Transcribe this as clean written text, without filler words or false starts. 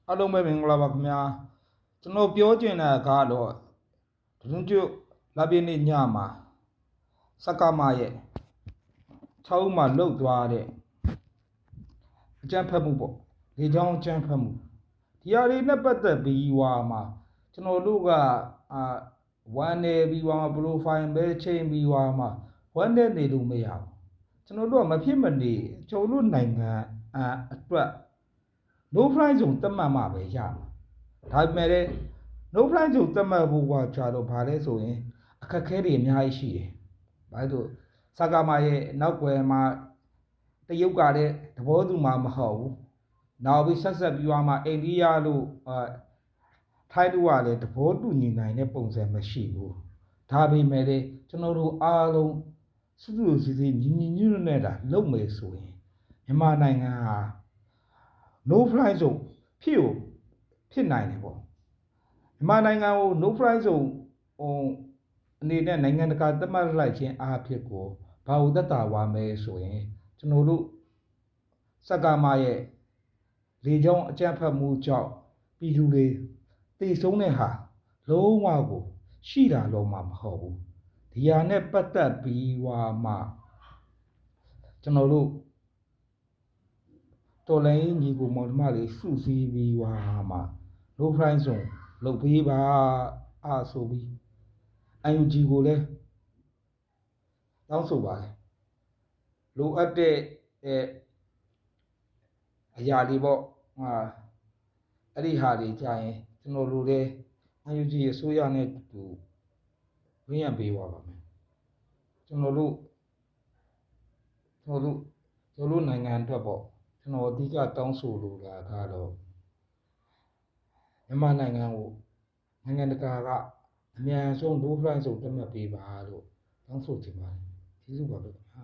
အားလုံးပဲမင်္ဂလာပါခင်ဗျာကျွန်တော်ပြောချင်တဲ့ကတော့ဒွန်းကျွတ်လာပြည့်နေ့ညမှာစက္ကမရဲ့6ဦးမှလှုပ်သွားတဲ့အကြမ်းဖက်မှုပေါ့လေကြောင်းအကြမ်းဖက်မှုဒီဟာတွေနဲ့ပတ်သက်ပြီးမှာကျွန်တော်တို့ကone day ပြီးမှာ profile ပဲချိန်ပြီးမှာ one day နေလို့မရဘူးကျွန်တော်တို့ကမဖြစ်မနေကျွန်တော်တို့နိုင်ငံအတွက်no fly zone သတ်မှတ်မှာပဲရမှာဒါပေမဲ့လည်း no fly zone သတ်မှတ်ဖို့ကကြာတော့ဗာလဲဆိုရင်အခက်အခဲတွေအများကြီးရှိတယ်ဘာလို့စကားမရဲ့နောက်ွယ်မှာတရုတ်ကလည်းသဘောတူမှာမဟုတ်ဘူးနောက်ပြီးဆက်ပြီးမှအိန္ဒိယတို့ထိုင်းတို့ကလည်းသဘောတူညီနိုင်တဲ့ပုံစံမရှိဘူးဒါပေမဲ့လည်းကျွန်တော်တို့အားလုံးစုစုစည်းစည်းညီညီညွတ်ညွတ်နဲ့တာလုပ်မယ်ဆိုရင်မြန်မာနိုင်ငံဟာ no fly zone ဖြစ်နိုင်တယ်ပေါ့မြန်မာနိုင်ငံကို no fly zone အနေနဲ့နိုင်ငံတကာသတ်မှတ်လိုက်ခြင်းအားဖြင့်ကိုဘာလို့သက်သာသွားမယ်ဆိုရင်ကျွန်တော်တို့စက္ကမရဲ့လေကြောင်းအကြမ်းဖက်မှုကြောင့်ပြည်သူတွေတည်ဆုံးတဲ့ဟာလုံးဝကိုရှိတာလုံးမဟုတ်ဘူးဒီဟာနဲ့ပတ်သက်ပြီးမှကျွန်တော်တို့တော်လိုင်းညီကိုမောင်နှမလေးစုစည်းပြီးမှ no fly zone လုပ်ပေးပါဆိုပြီး UNG ကိုလည်းတောင်းဆိုပါတယ်လိုအပ်တဲ့အရာတွေပေါ့အဲ့ဒီဟာတွေကြာရင်ကျွန်တော်တို့လည်း UNG အစိုးရနဲ့တူဝင်ရပေးပါမယ်ကျွန်တော်တို့နိုင်ငံအတွက်ပေါ့ကျွန်တော်အဓိကတောင်းဆိုလိုတာကတော့မြန်မာနိုင်ငံကိုနိုင်ငံတကာကအမြန်ဆုံး no fly zone သတ်မှတ်ပေးပါလို့တောင်းဆိုချင်ပါတယ်ကျေးဇူးပါပဲခင်ဗျာ